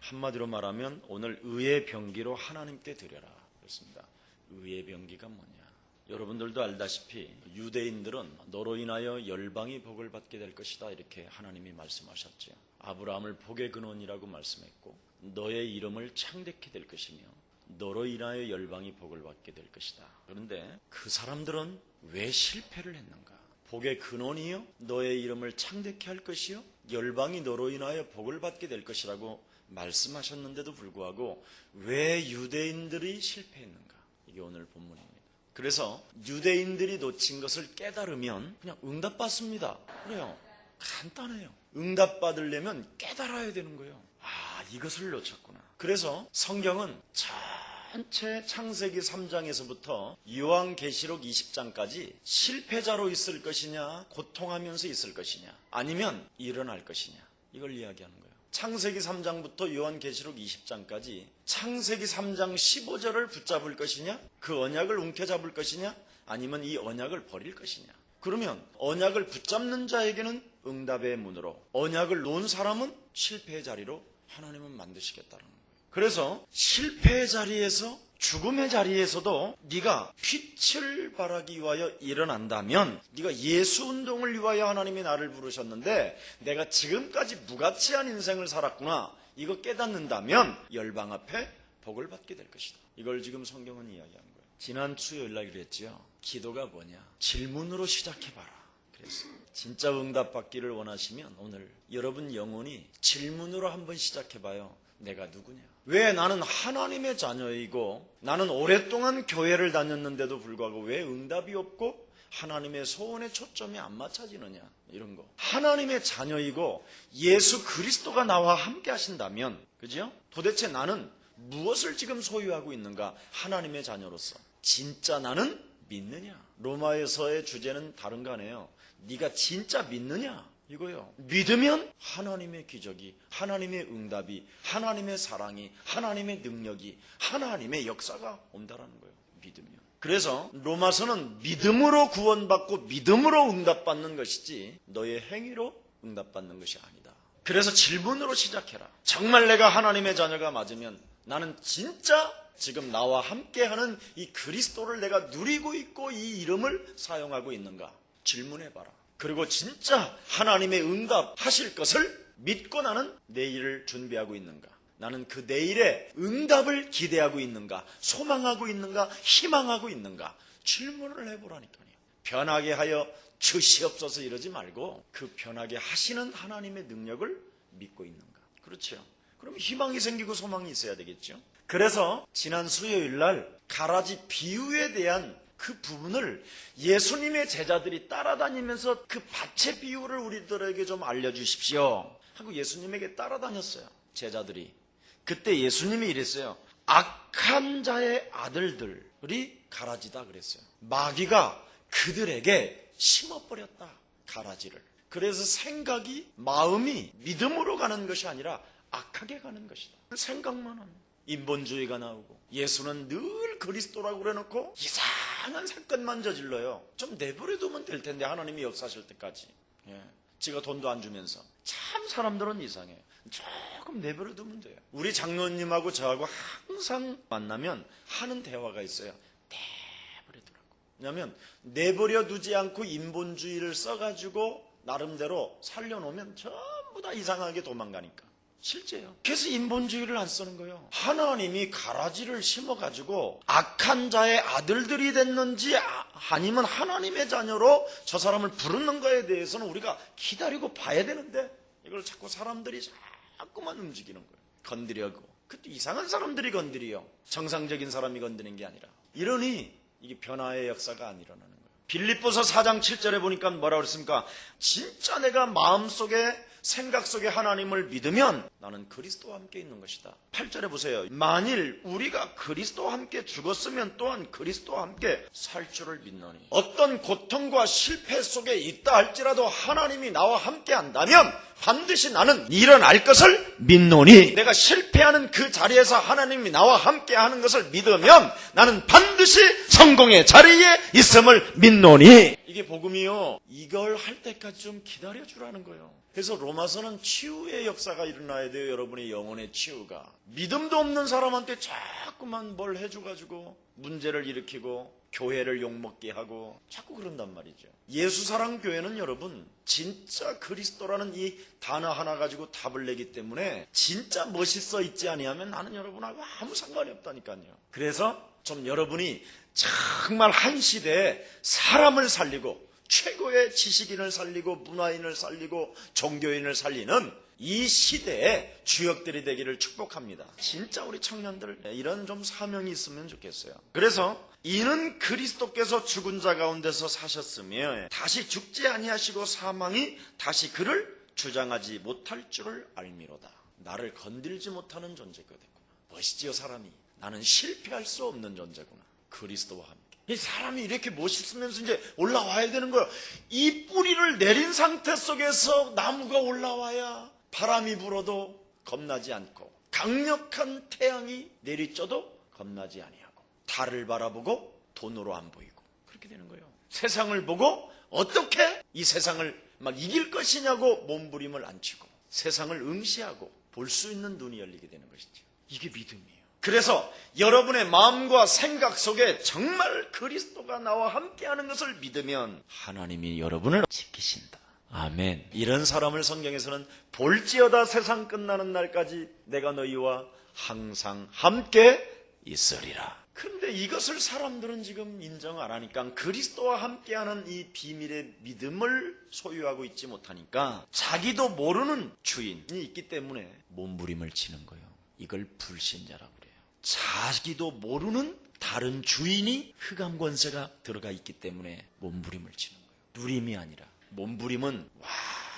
한마디로 말하면 오늘 의의 병기로 하나님께 드려라. 그렇습니다. 의의 병기가 뭐냐? 여러분들도 알다시피 유대인들은 너로 인하여 열방이 복을 받게 될 것이다, 이렇게 하나님이 말씀하셨죠. 아브라함을 복의 근원이라고 말씀했고, 너의 이름을 창대케 될 것이며 너로 인하여 열방이 복을 받게 될 것이다. 그런데 그 사람들은 왜 실패를 했는가? 복의 근원이요, 너의 이름을 창대케 할 것이요, 열방이 너로 인하여 복을 받게 될 것이라고 말씀하셨는데도 불구하고 왜 유대인들이 실패했는가? 이게 오늘 본문입니다. 그래서 유대인들이 놓친 것을 깨달으면 그냥 응답받습니다. 그래요. 간단해요. 응답받으려면 깨달아야 되는 거예요. 아, 이것을 놓쳤구나. 그래서 성경은 전체 창세기 3장에서부터 요한계시록 20장까지 실패자로 있을 것이냐, 고통하면서 있을 것이냐, 아니면 일어날 것이냐, 이걸 이야기하는 거예요. 창세기 3장부터 요한계시록 20장까지 창세기 3장 15절을 붙잡을 것이냐, 그 언약을 움켜잡을 것이냐, 아니면 이 언약을 버릴 것이냐. 그러면 언약을 붙잡는 자에게는 응답의 문으로, 언약을 놓은 사람은 실패의 자리로 하나님은 만드시겠다는 거예요. 그래서 실패의 자리에서, 죽음의 자리에서도 네가 빛을 발하기 위하여 일어난다면, 네가 예수 운동을 위하여 하나님이 나를 부르셨는데 내가 지금까지 무가치한 인생을 살았구나, 이거 깨닫는다면 열방 앞에 복을 받게 될 것이다. 이걸 지금 성경은 이야기하는 거예요. 지난 수요일날 그랬지요. 기도가 뭐냐? 질문으로 시작해봐라. 그래서 진짜 응답받기를 원하시면 오늘 여러분 영혼이 질문으로 한번 시작해봐요. 내가 누구냐? 왜 나는 하나님의 자녀이고 나는 오랫동안 교회를 다녔는데도 불구하고 왜 응답이 없고 하나님의 소원에 초점이 안 맞춰지느냐, 이런 거. 하나님의 자녀이고 예수 그리스도가 나와 함께 하신다면, 그죠? 도대체 나는 무엇을 지금 소유하고 있는가? 하나님의 자녀로서 진짜 나는 믿느냐? 로마에서의 주제는 다른 거 아니에요. 네가 진짜 믿느냐? 이거요. 믿으면 하나님의 기적이, 하나님의 응답이, 하나님의 사랑이, 하나님의 능력이, 하나님의 역사가 온다라는 거예요. 믿으면. 그래서 로마서는 믿음으로 구원받고 믿음으로 응답받는 것이지 너의 행위로 응답받는 것이 아니다. 그래서 질문으로 시작해라. 정말 내가 하나님의 자녀가 맞으면 나는 진짜 지금 나와 함께하는 이 그리스도를 내가 누리고 있고 이 이름을 사용하고 있는가? 질문해봐라. 그리고 진짜 하나님의 응답하실 것을 믿고 나는 내일을 준비하고 있는가? 나는 그 내일의 응답을 기대하고 있는가? 소망하고 있는가? 희망하고 있는가? 질문을 해보라니까요. 변하게 하여 주시옵소서 이러지 말고 그 변하게 하시는 하나님의 능력을 믿고 있는가? 그렇죠. 그럼 희망이 생기고 소망이 있어야 되겠죠. 그래서 지난 수요일 날 가라지 비유에 대한 그 부분을 예수님의 제자들이 따라다니면서 그 밭의 비유를 우리들에게 좀 알려주십시오 하고 예수님에게 따라다녔어요. 제자들이. 그때 예수님이 이랬어요. 악한 자의 아들들이 가라지다 그랬어요. 마귀가 그들에게 심어버렸다, 가라지를. 그래서 생각이, 마음이 믿음으로 가는 것이 아니라 악하게 가는 것이다. 생각만 하는. 인본주의가 나오고 예수는 늘 그리스도라고 그래놓고 이상한 사건만 저질러요. 좀 내버려두면 될 텐데, 하나님이 역사하실 때까지. 지가 돈도 안 주면서. 참 사람들은 이상해요. 조금 내버려두면 돼요. 우리 장로님하고 저하고 항상 만나면 하는 대화가 있어요. 내버려두라고. 왜냐하면 내버려두지 않고 인본주의를 써가지고 나름대로 살려놓으면 전부 다 이상하게 도망가니까. 실제요. 그래서 인본주의를 안 쓰는 거예요. 하나님이 가라지를 심어가지고 악한 자의 아들들이 됐는지 아니면 하나님의 자녀로 저 사람을 부르는 거에 대해서는 우리가 기다리고 봐야 되는데 이걸 자꾸 사람들이 자꾸만 움직이는 거예요. 건드려고. 그것도 이상한 사람들이 건드려요. 정상적인 사람이 건드리는 게 아니라. 이러니 이게 변화의 역사가 안 일어나는 거예요. 빌립보서 4장 7절에 보니까 뭐라고 그랬습니까? 진짜 내가 마음속에 생각 속에 하나님을 믿으면 나는 그리스도와 함께 있는 것이다. 8절에 보세요. 만일 우리가 그리스도와 함께 죽었으면 또한 그리스도와 함께 살 줄을 믿노니. 어떤 고통과 실패 속에 있다 할지라도 하나님이 나와 함께 한다면 반드시 나는 일어날 것을 믿노니. 내가 실패하는 그 자리에서 하나님이 나와 함께 하는 것을 믿으면 나는 반드시 성공의 자리에 있음을 믿노니. 이게 이게 복음이요. 이걸 할 때까지 좀 기다려주라는 거예요. 그래서 로마서는 치유의 역사가 일어나야 돼요. 여러분의 영혼의 치유가. 믿음도 없는 사람한테 자꾸만 뭘 해줘가지고 문제를 일으키고 교회를 욕먹게 하고 자꾸 그런단 말이죠. 예수사랑교회는 여러분 진짜 그리스도라는 이 단어 하나 가지고 답을 내기 때문에 진짜 멋있어 있지 아니하면 나는 여러분하고 아무 상관이 없다니까요. 그래서 좀 여러분이 정말 한 시대에 사람을 살리고 최고의 지식인을 살리고 문화인을 살리고 종교인을 살리는 이 시대의 주역들이 되기를 축복합니다. 진짜 우리 청년들 이런 좀 사명이 있으면 좋겠어요. 그래서 이는 그리스도께서 죽은 자 가운데서 사셨으며 다시 죽지 아니하시고 사망이 다시 그를 주장하지 못할 줄을 알미로다. 나를 건들지 못하는 존재가 됐구나. 멋있지요 사람이. 나는 실패할 수 없는 존재구나. 그리스도와 함께. 이 사람이 이렇게 멋있으면서 이제 올라와야 되는 거예요. 이 뿌리를 내린 상태 속에서 나무가 올라와야 바람이 불어도 겁나지 않고 강력한 태양이 내리쬐도 겁나지 아니하고 달을 바라보고 돈으로 안 보이고 그렇게 되는 거예요. 세상을 보고 어떻게 이 세상을 막 이길 것이냐고 몸부림을 안 치고 세상을 응시하고 볼 수 있는 눈이 열리게 되는 것이죠. 이게 믿음이에요. 그래서 여러분의 마음과 생각 속에 정말 그리스도가 나와 함께하는 것을 믿으면 하나님이 여러분을 지키신다. 아멘. 이런 사람을 성경에서는 볼지어다 세상 끝나는 날까지 내가 너희와 항상 함께 있으리라. 그런데 이것을 사람들은 지금 인정 안 하니까 그리스도와 함께하는 이 비밀의 믿음을 소유하고 있지 못하니까 자기도 모르는 주인이 있기 때문에 몸부림을 치는 거예요. 이걸 불신자라고 그래요. 자기도 모르는 다른 주인이 흑암 권세가 들어가 있기 때문에 몸부림을 치는 거예요. 누림이 아니라 몸부림은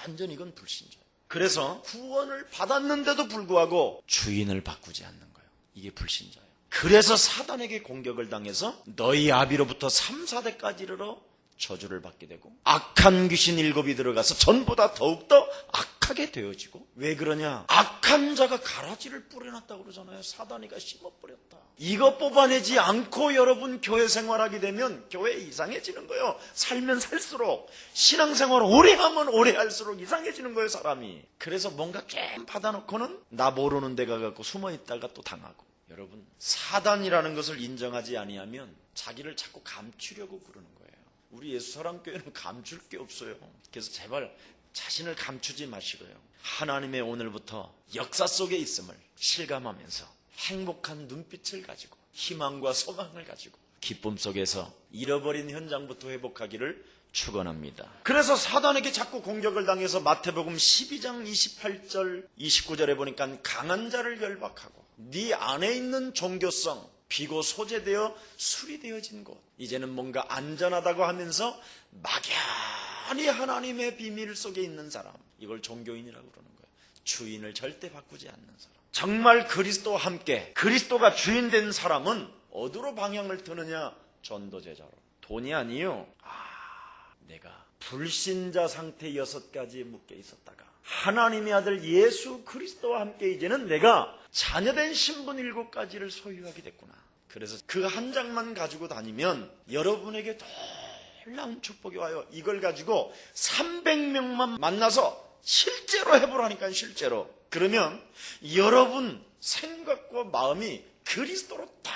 완전 이건 불신자예요. 그래서 구원을 받았는데도 불구하고 주인을 바꾸지 않는 거예요. 이게 불신자예요. 그래서 사단에게 공격을 당해서 너희 아비로부터 3, 4대까지 이르러 저주를 받게 되고 악한 귀신 7이 들어가서 전보다 더욱더 악하게 되어지고 왜 그러냐? 악한 자가 가라지를 뿌려놨다고 그러잖아요. 사단이가 심어뿌렸다. 이거 뽑아내지 않고 여러분 교회 생활하게 되면 교회 이상해지는 거예요. 살면 살수록 신앙생활 오래 하면 오래 할수록 이상해지는 거예요. 사람이. 그래서 뭔가 좀 받아놓고는 나 모르는 데 가갖고 숨어있다가 또 당하고. 여러분 사단이라는 것을 인정하지 아니하면 자기를 자꾸 감추려고 그러는 거예요. 우리 예수사랑교회는 감출 게 없어요. 그래서 제발 자신을 감추지 마시고요. 하나님의 오늘부터 역사 속에 있음을 실감하면서 행복한 눈빛을 가지고 희망과 소망을 가지고 기쁨 속에서 잃어버린 현장부터 회복하기를 축원합니다. 그래서 사단에게 자꾸 공격을 당해서 마태복음 12장 28절 29절에 보니까 강한 자를 결박하고 네 안에 있는 종교성 비고 소재되어 수리되어진 곳 이제는 뭔가 안전하다고 하면서 막연히 하나님의 비밀 속에 있는 사람 이걸 종교인이라고 그러는 거예요. 주인을 절대 바꾸지 않는 사람. 정말 그리스도와 함께 그리스도가 주인 된 사람은 어디로 방향을 트느냐? 전도제자로. 돈이 아니요. 내가 불신자 상태 6가지에 묶여 있었다가 하나님의 아들 예수 그리스도와 함께 이제는 내가 자녀된 신분 7가지를 소유하게 됐구나. 그래서 그 한 장만 가지고 다니면 여러분에게 놀라운 축복이 와요. 이걸 가지고 300명만 만나서 실제로 해보라니까요. 실제로. 그러면 여러분 생각과 마음이 그리스도로 딱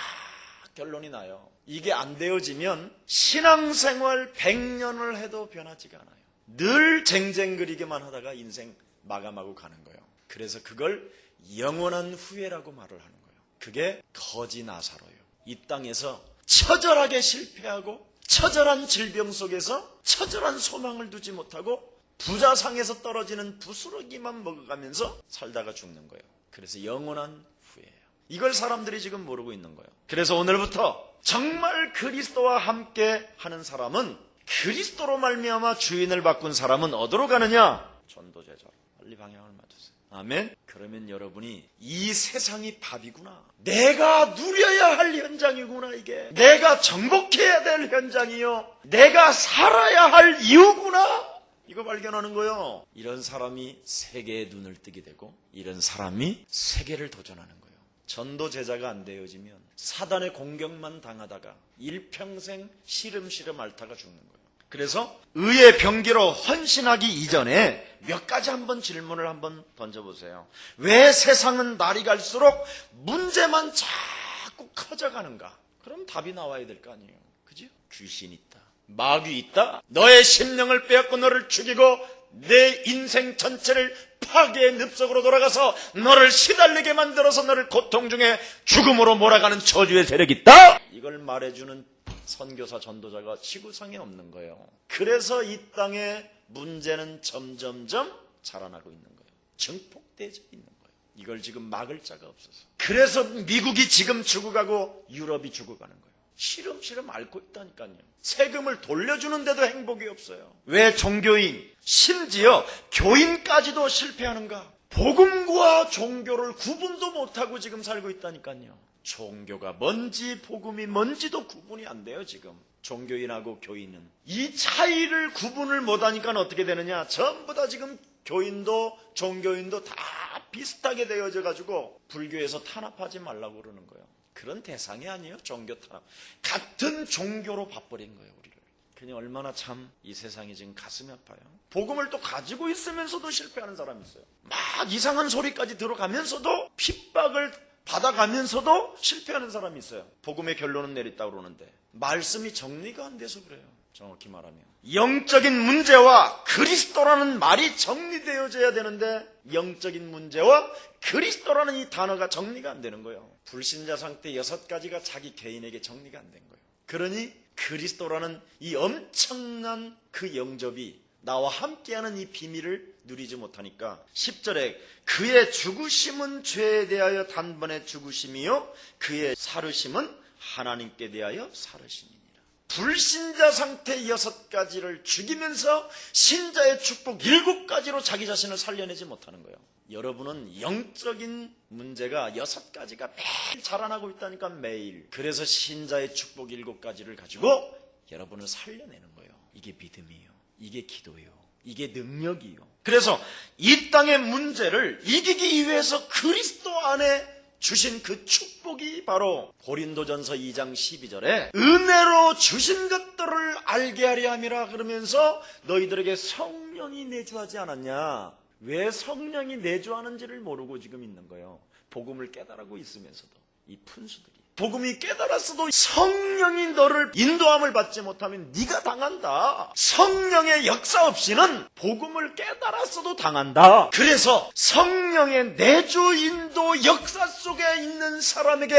결론이 나요. 이게 안 되어지면 신앙생활 100년을 해도 변하지가 않아요. 늘 쟁쟁그리기만 하다가 인생 마감하고 가는 거예요. 그래서 그걸 영원한 후회라고 말을 하는 거예요. 그게 거지 나사로예요. 이 땅에서 처절하게 실패하고 처절한 질병 속에서 처절한 소망을 두지 못하고 부자상에서 떨어지는 부스러기만 먹어가면서 살다가 죽는 거예요. 그래서 영원한 후회예요. 이걸 사람들이 지금 모르고 있는 거예요. 그래서 오늘부터 정말 그리스도와 함께 하는 사람은 그리스도로 말미암아 주인을 바꾼 사람은 어디로 가느냐? 전도제자로. 빨리 방향을 맞추세요. 아멘. 그러면 여러분이 이 세상이 밥이구나. 내가 누려야 할 현장이구나 이게. 내가 정복해야 될 현장이요. 내가 살아야 할 이유구나. 이거 발견하는 거예요. 이런 사람이 세계의 눈을 뜨게 되고 이런 사람이 세계를 도전하는 거예요. 전도제자가 안 되어지면 사단의 공격만 당하다가 일평생 시름시름 앓다가 죽는 거예요. 그래서 의의 병기로 헌신하기 이전에 몇 가지 한번 질문을 한번 던져보세요. 왜 세상은 날이 갈수록 문제만 자꾸 커져가는가? 그럼 답이 나와야 될 거 아니에요. 그죠? 귀신 있다, 마귀 있다, 너의 심령을 빼앗고 너를 죽이고 내 인생 전체를 파괴의 늪속으로 돌아가서 너를 시달리게 만들어서 너를 고통 중에 죽음으로 몰아가는 저주의 세력이 있다. 이걸 말해주는 선교사 전도자가 지구상에 없는 거예요. 그래서 이 땅의 문제는 점점점 자라나고 있는 거예요. 증폭되어 있는 거예요. 이걸 지금 막을 자가 없어서. 그래서 미국이 지금 죽어가고 유럽이 죽어가는 거예요. 시름시름 앓고 있다니까요. 세금을 돌려주는데도 행복이 없어요. 왜 종교인, 심지어 교인까지도 실패하는가? 복음과 종교를 구분도 못하고 지금 살고 있다니까요. 종교가 뭔지 복음이 뭔지도 구분이 안 돼요. 지금 종교인하고 교인은 이 차이를 구분을 못하니까 어떻게 되느냐, 전부 다 지금 교인도 종교인도 다 비슷하게 되어져 가지고 불교에서 탄압하지 말라고 그러는 거예요. 그런 대상이 아니에요. 종교 탄압. 같은 종교로 봐버린 거예요, 우리를. 그냥 얼마나 참 이 세상이 지금 가슴이 아파요. 복음을 또 가지고 있으면서도 실패하는 사람이 있어요. 막 이상한 소리까지 들어가면서도 핍박을 받아가면서도 실패하는 사람이 있어요. 복음의 결론은 내렸다고 그러는데 말씀이 정리가 안 돼서 그래요. 정확히 말하면 영적인 문제와 그리스도라는 말이 정리되어져야 되는데 영적인 문제와 그리스도라는 이 단어가 정리가 안 되는 거예요. 불신자 상태 6가지가 자기 개인에게 정리가 안 된 거예요. 그러니 그리스도라는 이 엄청난 그 영접이 나와 함께하는 이 비밀을 누리지 못하니까 10절에 그의 죽으심은 죄에 대하여 단번에 죽으심이요 그의 살으심은 하나님께 대하여 살으심이니라. 불신자 상태 6가지를 죽이면서 신자의 축복 7가지로 자기 자신을 살려내지 못하는 거예요. 여러분은 영적인 문제가 6가지가 매일 자라나고 있다니까, 매일. 그래서 신자의 축복 7가지를 가지고 여러분을 살려내는 거예요. 이게 믿음이에요. 이게 기도예요. 이게 능력이에요. 그래서 이 땅의 문제를 이기기 위해서 그리스도 안에 주신 그 축복이 바로 고린도전서 2장 12절에 은혜로 주신 것들을 알게 하려 함이라 그러면서 너희들에게 성령이 내주하지 않았냐. 왜 성령이 내주하는지를 모르고 지금 있는 거예요. 복음을 깨달고 있으면서도 이 푼수들이. 복음이 깨달았어도 성령이 너를 인도함을 받지 못하면 네가 당한다. 성령의 역사 없이는 복음을 깨달았어도 당한다. 그래서 성령의 내주 인도 역사 속에 있는 사람에게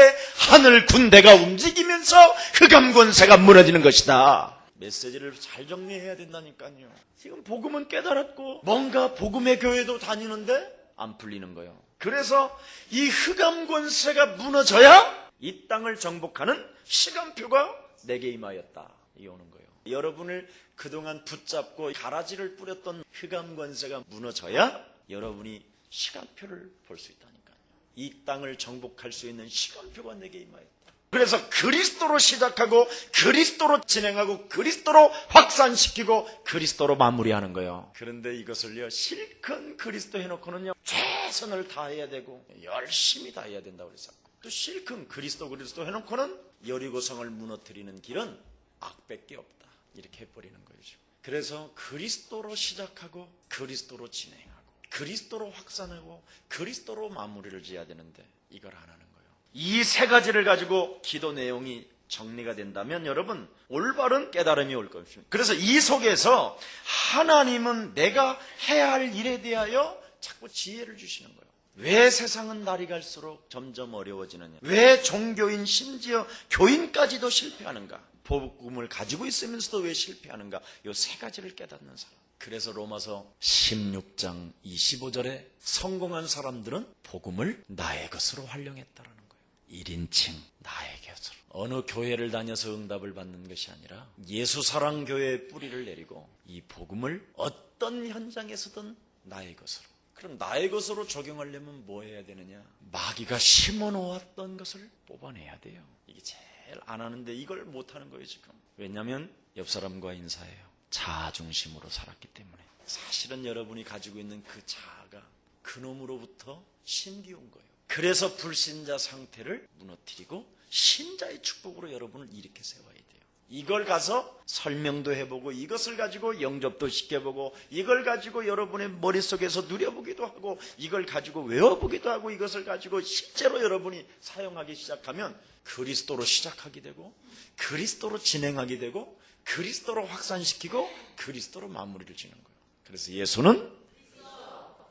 하늘 군대가 움직이면서 흑암 권세가 무너지는 것이다. 메시지를 잘 정리해야 된다니까요. 지금 복음은 깨달았고 뭔가 복음의 교회도 다니는데 안 풀리는 거예요. 그래서 이 흑암 권세가 무너져야 이 땅을 정복하는 시간표가 내게 임하였다. 이게 오는 거예요. 여러분을 그동안 붙잡고 가라지를 뿌렸던 흑암 권세가 무너져야 여러분이 시간표를 볼 수 있다니까요. 이 땅을 정복할 수 있는 시간표가 내게 임하였다. 그래서 그리스도로 시작하고 그리스도로 진행하고 그리스도로 확산시키고 그리스도로 마무리하는 거예요. 그런데 이것을요 실컷 그리스도 해놓고는요 최선을 다해야 되고 열심히 다해야 된다고 그래서 또 실컷 그리스도 해놓고는 여리고성을 무너뜨리는 길은 악밖에 없다. 이렇게 해버리는 거예요. 그래서 그리스도로 시작하고 그리스도로 진행하고 그리스도로 확산하고 그리스도로 마무리를 지어야 되는데 이걸 안 하는 거예요. 이 3가지를 가지고 기도 내용이 정리가 된다면 여러분 올바른 깨달음이 올 것입니다. 그래서 이 속에서 하나님은 내가 해야 할 일에 대하여 자꾸 지혜를 주시는 거예요. 왜 세상은 날이 갈수록 점점 어려워지느냐? 왜 종교인 심지어 교인까지도 실패하는가? 복음을 가지고 있으면서도 왜 실패하는가? 이 3가지를 깨닫는 사람. 그래서 로마서 16장 25절에 성공한 사람들은 복음을 나의 것으로 활용했다라는 거예요. 1인칭 나의 것으로. 어느 교회를 다녀서 응답을 받는 것이 아니라 예수 사랑 교회의 뿌리를 내리고 이 복음을 어떤 현장에서든 나의 것으로. 그럼 나의 것으로 적용하려면 뭐 해야 되느냐? 마귀가 심어놓았던 것을 뽑아내야 돼요. 이게 제일 안 하는데 이걸 못하는 거예요 지금. 왜냐하면 옆 사람과 인사해요. 자아 중심으로 살았기 때문에. 사실은 여러분이 가지고 있는 그 자아가 그놈으로부터 신기온 거예요. 그래서 불신자 상태를 무너뜨리고 신자의 축복으로 여러분을 일으켜 세워야 돼요. 이걸 가서 설명도 해보고 이것을 가지고 영접도 시켜보고 이걸 가지고 여러분의 머릿속에서 누려보기도 하고 이걸 가지고 외워보기도 하고 이것을 가지고 실제로 여러분이 사용하기 시작하면 그리스도로 시작하게 되고 그리스도로 진행하게 되고 그리스도로 확산시키고 그리스도로 마무리를 지는 거예요. 그래서 예수는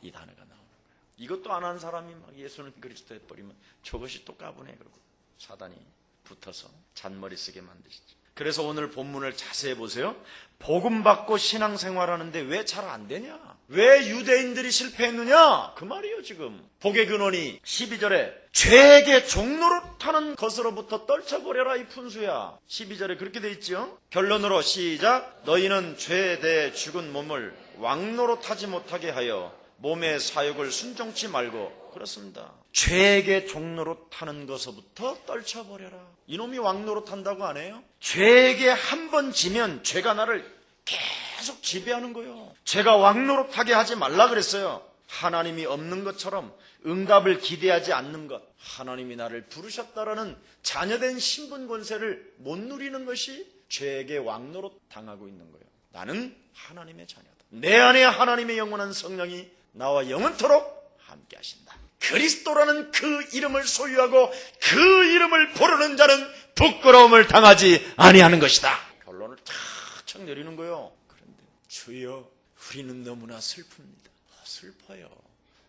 이 단어가 나오는 거예요. 이것도 안 한 사람이 막 예수는 그리스도 해버리면 저것이 또 까부네. 그러고 사단이 붙어서 잔머리 쓰게 만드시죠. 그래서 오늘 본문을 자세히 보세요. 복음 받고 신앙생활하는데 왜 잘 안 되냐? 왜 유대인들이 실패했느냐? 그 말이에요. 지금 복의 근원이 12절에 죄에게 종노릇하는 것으로부터 떨쳐버려라 이 푼수야. 12절에 그렇게 돼 있죠. 결론으로 시작. 너희는 죄에 대해 죽은 몸을 왕노릇하지 못하게 하여 몸의 사욕을 순종치 말고. 그렇습니다. 죄에게 종노릇하는 것부터 떨쳐버려라. 이놈이 왕노릇한다고 안 해요? 죄에게 한 번 지면 죄가 나를 계속 지배하는 거예요. 죄가 왕노릇하게 하지 말라 그랬어요. 하나님이 없는 것처럼 응답을 기대하지 않는 것, 하나님이 나를 부르셨다라는 자녀된 신분 권세를 못 누리는 것이 죄에게 왕노릇 당하고 있는 거예요. 나는 하나님의 자녀다. 내 안에 하나님의 영원한 성령이 나와 영원토록 함께 하신다. 그리스도라는 그 이름을 소유하고 그 이름을 부르는 자는 부끄러움을 당하지 아니하는 것이다. 결론을 탁 내리는 거예요. 그런데 주여, 우리는 너무나 슬픕니다. 슬퍼요.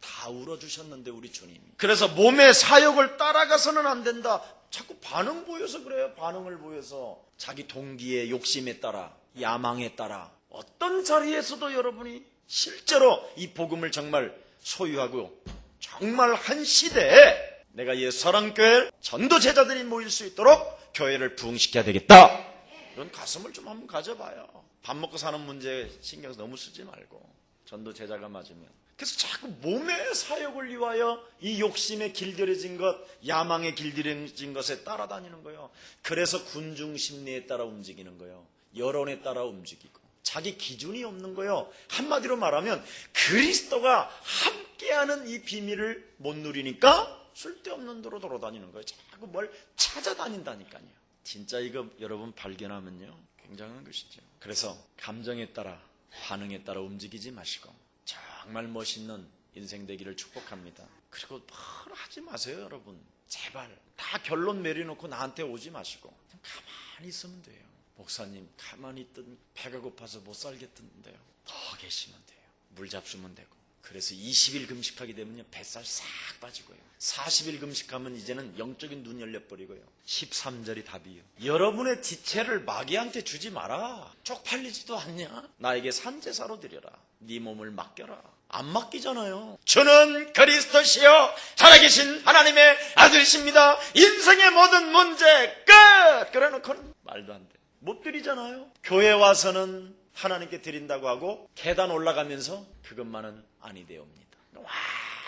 다 울어주셨는데 우리 주님이. 그래서 몸의 사욕을 따라가서는 안 된다. 자꾸 반응 보여서 그래요. 반응을 보여서 자기 동기의 욕심에 따라, 야망에 따라 어떤 자리에서도 여러분이 실제로 이 복음을 정말 소유하고 정말 한 시대에 내가 예수사랑교회 전도 제자들이 모일 수 있도록 교회를 부흥시켜야 되겠다. 이런 가슴을 좀 한번 가져봐요. 밥 먹고 사는 문제에 신경 너무 쓰지 말고 전도 제자가 맞으면. 그래서 자꾸 몸의 사욕을 위하여 이 욕심에 길들여진 것, 야망에 길들여진 것에 따라다니는 거예요. 그래서 군중 심리에 따라 움직이는 거예요. 여론에 따라 움직이고 자기 기준이 없는 거예요. 한마디로 말하면 그리스도가 함께하는 이 비밀을 못 누리니까 쓸데없는 데로 돌아다니는 거예요. 자꾸 뭘 찾아다닌다니까요. 진짜 이거 여러분 발견하면요 굉장한 것이죠. 그래서 감정에 따라 반응에 따라 움직이지 마시고 정말 멋있는 인생 되기를 축복합니다. 그리고 뭘 하지 마세요. 여러분 제발 다 결론 내려놓고 나한테 오지 마시고 그냥 가만히 있으면 돼요. 목사님 가만히 있든 배가 고파서 못 살겠던데요. 더 계시면 돼요. 물 잡수면 되고. 그래서 20일 금식하게 되면요 뱃살 싹 빠지고요. 40일 금식하면 이제는 영적인 눈 열려버리고요. 13절이 답이에요. 여러분의 지체를 마귀한테 주지 마라. 쪽팔리지도 않냐? 나에게 산제사로 드려라. 네 몸을 맡겨라. 안 맡기잖아요. 저는 그리스도시요 살아계신 하나님의 아들이십니다. 인생의 모든 문제 끝! 그래놓고는 말도 안 돼. 못 드리잖아요. 교회 와서는 하나님께 드린다고 하고 계단 올라가면서 그것만은 아니되옵니다.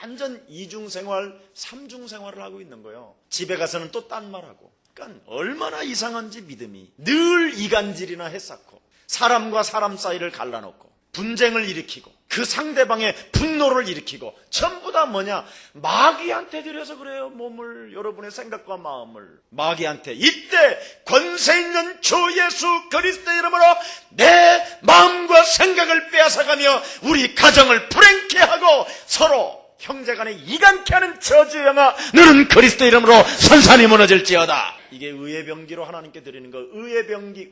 완전 이중생활, 삼중생활을 하고 있는 거예요. 집에 가서는 또 딴 말하고. 그러니까 얼마나 이상한지 믿음이. 늘 이간질이나 해쌓고 사람과 사람 사이를 갈라놓고 분쟁을 일으키고 그 상대방의 분노를 일으키고 전부 다 뭐냐? 마귀한테 드려서 그래요. 몸을, 여러분의 생각과 마음을 마귀한테. 이때 권세 있는 주 예수 그리스도의 이름으로 내 마음과 생각을 빼앗아가며 우리 가정을 불행케 하고 서로 형제간에 이간케 하는 저주 영아 너는 그리스도 이름으로 산산이 무너질지어다. 이게 의의 병기로 하나님께 드리는 거. 의의 병기,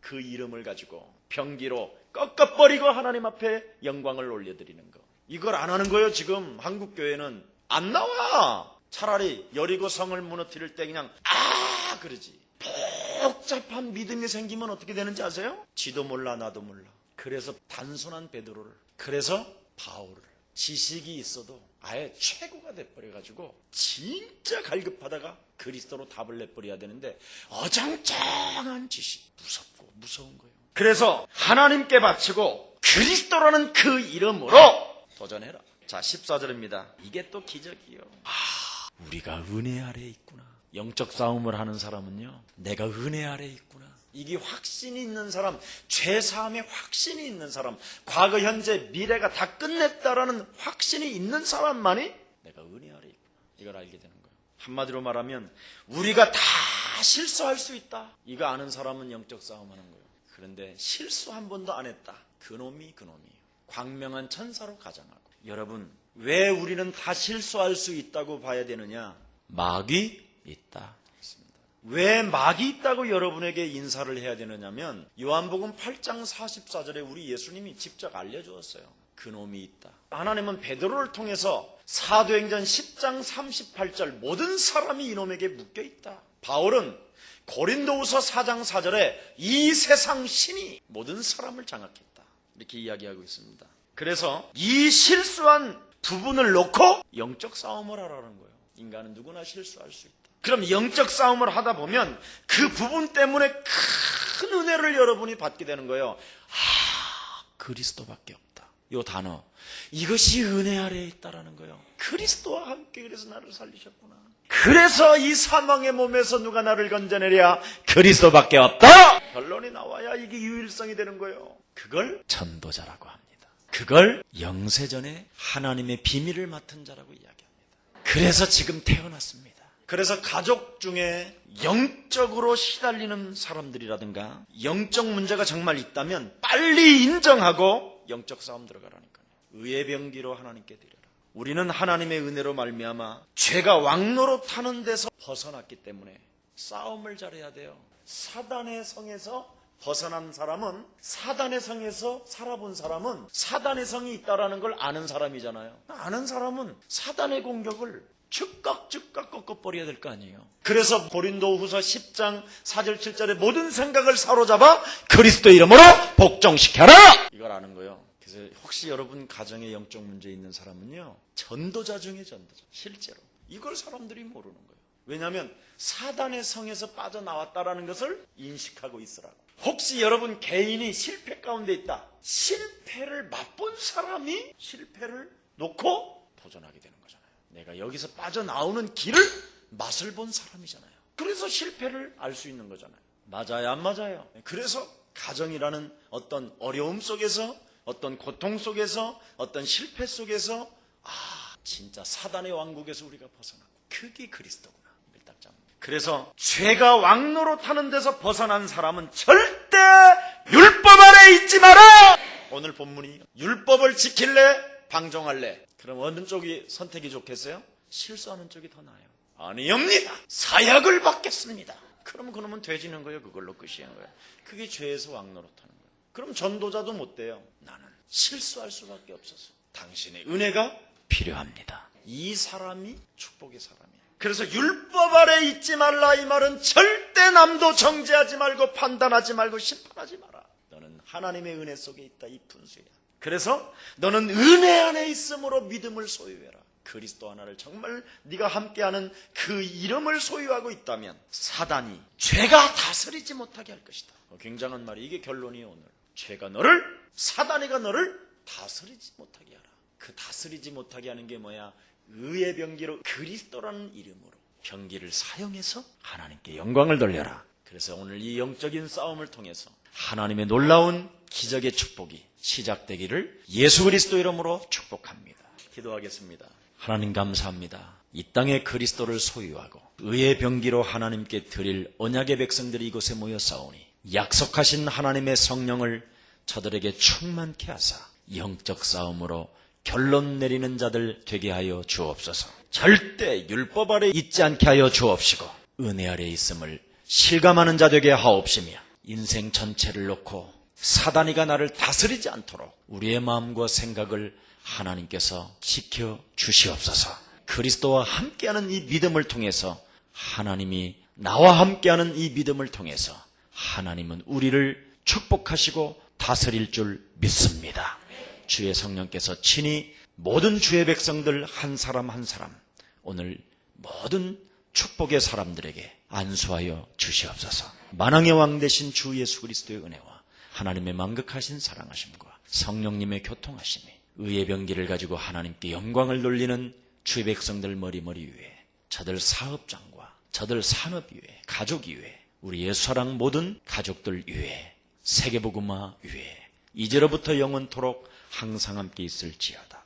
그 이름을 가지고 병기로 꺾어버리고 하나님 앞에 영광을 올려드리는 거. 이걸 안 하는 거예요. 지금 한국교회는 안 나와. 차라리 여리고 성을 무너뜨릴 때 그냥 그러지. 복잡한 믿음이 생기면 어떻게 되는지 아세요? 지도 몰라 나도 몰라. 그래서 단순한 베드로를, 그래서 바울을, 지식이 있어도 아예 최고가 돼버려가지고 진짜 갈급하다가 그리스도로 답을 내버려야 되는데 어정쩡한 지식, 무섭고 무서운 거예요. 그래서 하나님께 바치고 그리스도라는 그 이름으로 도전해라. 자, 14절입니다. 이게 또 기적이요. 우리가 은혜 아래에 있구나. 영적 싸움을 하는 사람은요, 내가 은혜 아래에 있구나. 이게 확신이 있는 사람, 죄사함의 확신이 있는 사람, 과거, 현재, 미래가 다 끝냈다라는 확신이 있는 사람만이 내가 은혜 아래에 있구나. 이걸 알게 되는 거예요. 한마디로 말하면 우리가 다 실수할 수 있다. 이거 아는 사람은 영적 싸움하는 거예요. 그런데 실수 한 번도 안 했다. 그놈이 광명한 천사로 가장하고. 여러분, 왜 우리는 다 실수할 수 있다고 봐야 되느냐? 막이 있다. 왜 막이 있다고 여러분에게 인사를 해야 되느냐면 요한복음 8장 44절에 우리 예수님이 직접 알려주었어요. 그놈이 있다. 하나님은 베드로를 통해서 사도행전 10장 38절 모든 사람이 이놈에게 묶여있다. 바울은 고린도후서 4장 4절에 이 세상 신이 모든 사람을 장악했다. 이렇게 이야기하고 있습니다. 그래서 이 실수한 부분을 놓고 영적 싸움을 하라는 거예요. 인간은 누구나 실수할 수 있다. 그럼 영적 싸움을 하다 보면 그 부분 때문에 큰 은혜를 여러분이 받게 되는 거예요. 그리스도밖에 없다. 이 단어, 이것이 은혜 아래에 있다라는 거예요. 그리스도와 함께 그래서 나를 살리셨구나. 그래서 이 사망의 몸에서 누가 나를 건져내랴? 그리스도밖에 없다. 결론이 나와야 이게 유일성이 되는 거예요. 그걸 전도자라고 합니다. 그걸 영세전에 하나님의 비밀을 맡은 자라고 이야기합니다. 그래서 지금 태어났습니다. 그래서 가족 중에 영적으로 시달리는 사람들이라든가 영적 문제가 정말 있다면 빨리 인정하고 영적 싸움 들어가라니까요. 의의 병기로 하나님께 드려라. 우리는 하나님의 은혜로 말미암아 죄가 왕노릇하는 데서 벗어났기 때문에 싸움을 잘해야 돼요. 사단의 성에서 벗어난 사람은, 사단의 성에서 살아본 사람은 사단의 성이 있다는 걸 아는 사람이잖아요. 아는 사람은 사단의 공격을 즉각 꺾어버려야 될 거 아니에요. 그래서 고린도후서 10장 4절 7절에 모든 생각을 사로잡아 그리스도 이름으로 복종시켜라. 이걸 아는 거예요. 그래서 혹시 여러분 가정에 영적 문제 있는 사람은요, 전도자 중에 전도자. 실제로 이걸 사람들이 모르는 거예요. 왜냐하면 사단의 성에서 빠져나왔다라는 것을 인식하고 있으라고. 혹시 여러분 개인이 실패 가운데 있다. 실패를 맛본 사람이 실패를 놓고 도전하게 되는 거잖아요. 내가 여기서 빠져나오는 길을 맛을 본 사람이잖아요. 그래서 실패를 알 수 있는 거잖아요. 맞아요, 안 맞아요? 그래서 가정이라는 어떤 어려움 속에서, 어떤 고통 속에서, 어떤 실패 속에서 진짜 사단의 왕국에서 우리가 벗어나고 그게 그리스도구나. 이걸 딱 잡는 거예요. 그래서 죄가 왕노릇하는 데서 벗어난 사람은 절대 율법 아래 있지 마라. 오늘 본문이 율법을 지킬래? 방종할래? 그럼 어느 쪽이 선택이 좋겠어요? 실수하는 쪽이 더 나아요. 아니옵니다. 사약을 받겠습니다. 그러면 그놈은 돼지는 거예요. 그걸로 끝이는 거예요. 그게 죄에서 왕노릇하는 거예요. 그럼 전도자도 못 돼요. 나는 실수할 수밖에 없어서 당신의 은혜가 필요합니다. 이 사람이 축복의 사람이에요. 그래서 율법 아래 있지 말라. 이 말은 절대 남도 정죄하지 말고 판단하지 말고 심판하지 마라. 너는 하나님의 은혜 속에 있다. 이 분수야. 그래서 너는 은혜 안에 있음으로 믿음을 소유해라. 그리스도 하나를 정말 네가 함께하는 그 이름을 소유하고 있다면 사단이 죄가 다스리지 못하게 할 것이다. 굉장한 말이 이게 결론이에요. 오늘 죄가 너를, 사단이가 너를 다스리지 못하게 하라. 그 다스리지 못하게 하는 게 뭐야? 의의 병기로 그리스도라는 이름으로 병기를 사용해서 하나님께 영광을 돌려라. 그래서 오늘 이 영적인 싸움을 통해서 하나님의 놀라운 기적의 축복이 시작되기를 예수 그리스도 이름으로 축복합니다. 기도하겠습니다. 하나님 감사합니다. 이 땅에 그리스도를 소유하고 의의 병기로 하나님께 드릴 언약의 백성들이 이곳에 모여 싸우니 약속하신 하나님의 성령을 저들에게 충만케 하사 영적 싸움으로 결론 내리는 자들 되게 하여 주옵소서. 절대 율법 아래 있지 않게 하여 주옵시고 은혜 아래 있음을 실감하는 자 되게 하옵시며 인생 전체를 놓고 사단이가 나를 다스리지 않도록 우리의 마음과 생각을 하나님께서 지켜주시옵소서. 그리스도와 함께하는 이 믿음을 통해서 하나님이 나와 함께하는 이 믿음을 통해서 하나님은 우리를 축복하시고 다스릴 줄 믿습니다. 주의 성령께서 친히 모든 주의 백성들 한 사람 한 사람 오늘 모든 축복의 사람들에게 안수하여 주시옵소서. 만왕의 왕 되신 주 예수 그리스도의 은혜와 하나님의 만극하신 사랑하심과 성령님의 교통하심이 의의 병기를 가지고 하나님께 영광을 돌리는 주의 백성들 머리머리 위에, 저들 사업장과 저들 산업 위에, 가족 위에, 우리 예수사랑 모든 가족들 위에, 세계복음화 위에 이제로부터 영원토록 항상 함께 있을지어다.